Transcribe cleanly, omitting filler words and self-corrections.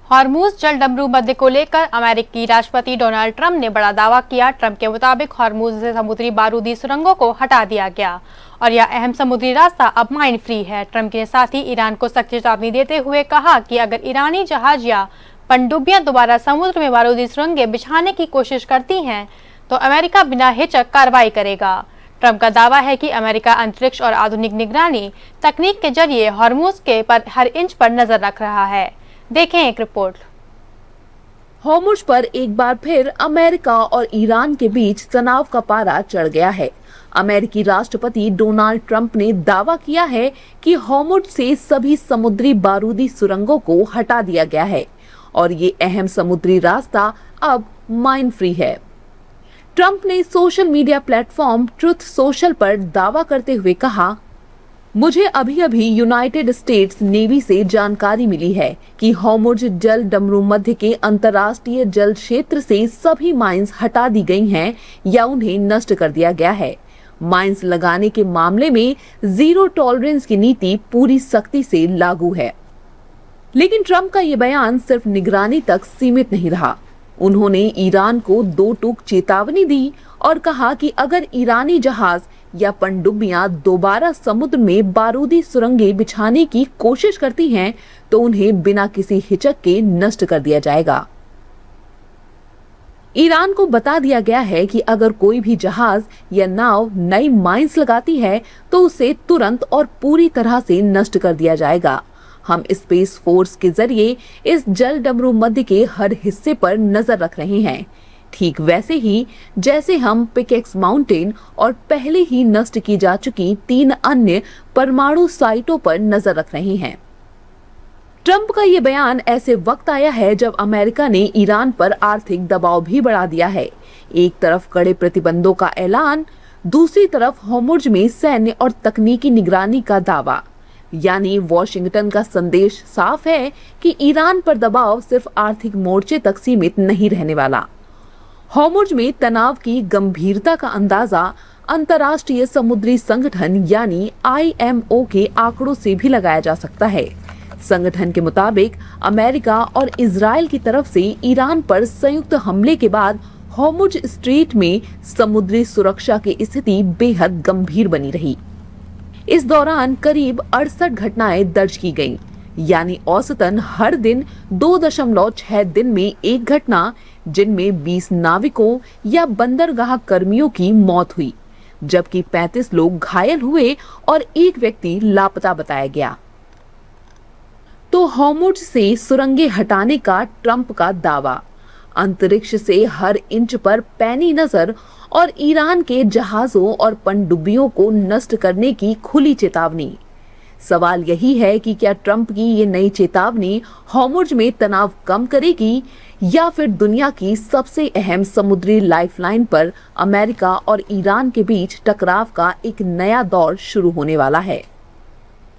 Hormuz जल डमरू मुद्दे को लेकर अमेरिकी राष्ट्रपति डोनाल्ड ट्रंप ने बड़ा दावा किया। ट्रंप के मुताबिक हॉर्मुज से समुद्री बारूदी सुरंगों को हटा दिया गया और यह अहम समुद्री रास्ता अब माइन फ्री है। ट्रंप ने साथ ही ईरान को सख्त चेतावनी देते हुए कहा कि अगर ईरानी जहाज या पनडुब्बियां दोबारा समुद्र में बारूदी सुरंगें बिछाने की कोशिश करती हैं तो अमेरिका बिना हिचक कार्रवाई करेगा। ट्रंप का दावा है कि अमेरिका अंतरिक्ष और आधुनिक निगरानी तकनीक के जरिए हॉर्मुज के पर हर इंच पर नजर रख रहा है। देखें एक रिपोर्ट। हॉर्मुज पर एक बार फिर अमेरिका और ईरान के बीच तनाव का पारा चढ़ गया है। अमेरिकी राष्ट्रपति डोनाल्ड ट्रंप ने दावा किया है कि हॉर्मुज से सभी समुद्री बारूदी सुरंगों को हटा दिया गया है और ये अहम समुद्री रास्ता अब माइन फ्री है। ट्रंप ने social media platform truth social पर दावा करते हुए कहा, मुझे अभी यूनाइटेड स्टेट्स नेवी से जानकारी मिली है कि हॉर्मुज जल डमरू मध्य के अंतर्राष्ट्रीय जल क्षेत्र से सभी माइंस हटा दी गई हैं या उन्हें नष्ट कर दिया गया है। माइंस लगाने के मामले में जीरो टॉलरेंस की नीति पूरी सख्ती से लागू है। लेकिन ट्रंप का ये बयान सिर्फ निगरानी तक सीमित नहीं रहा। उन्होंने ईरान को दो टूक चेतावनी दी और कहा कि अगर ईरानी जहाज या पनडुब्बियां दोबारा समुद्र में बारूदी सुरंगें बिछाने की कोशिश करती हैं तो उन्हें बिना किसी हिचक के नष्ट कर दिया जाएगा। ईरान को बता दिया गया है कि अगर कोई भी जहाज या नाव नई माइंस लगाती है तो उसे तुरंत और पूरी तरह से नष्ट कर दिया जाएगा। हम स्पेस फोर्स के जरिए इस जल डमरू मध्य के हर हिस्से पर नजर रख रहे हैं, ठीक वैसे ही जैसे हम पिकेक्स माउंटेन और पहले ही नष्ट की जा चुकी 3 अन्य परमाणु साइटों पर नजर रख रहे हैं। ट्रंप का ये बयान ऐसे वक्त आया है जब अमेरिका ने ईरान पर आर्थिक दबाव भी बढ़ा दिया है। एक तरफ कड़े प्रतिबंधों का ऐलान, दूसरी तरफ हॉर्मुज में सैन्य और तकनीकी निगरानी का दावा। यानी वॉशिंगटन का संदेश साफ है कि ईरान पर दबाव सिर्फ आर्थिक मोर्चे तक सीमित नहीं रहने वाला। हॉर्मुज में तनाव की गंभीरता का अंदाजा अंतर्राष्ट्रीय समुद्री संगठन यानी IMO के आंकड़ों से भी लगाया जा सकता है। संगठन के मुताबिक अमेरिका और इजराइल की तरफ से ईरान पर संयुक्त हमले के बाद हॉर्मुज स्ट्रेट में समुद्री सुरक्षा की स्थिति बेहद गंभीर बनी रही। इस दौरान करीब 68 घटनाएं दर्ज की गईं, यानी औसतन हर दिन 2.6 दिन में एक घटना, जिनमें 20 नाविकों या बंदरगाह कर्मियों की मौत हुई, जबकि 35 लोग घायल हुए और एक व्यक्ति लापता बताया गया। तो हॉर्मुज से सुरंगें हटाने का ट्रंप का दावा, अंतरिक्ष से हर इंच पर पैनी नजर और ईरान के जहाजों और पनडुब्बियों को नष्ट करने की खुली चेतावनी। सवाल यही है कि क्या ट्रंप की ये नई चेतावनी हॉर्मुज में तनाव कम करेगी या फिर दुनिया की सबसे अहम समुद्री लाइफलाइन पर अमेरिका और ईरान के बीच टकराव का एक नया दौर शुरू होने वाला है।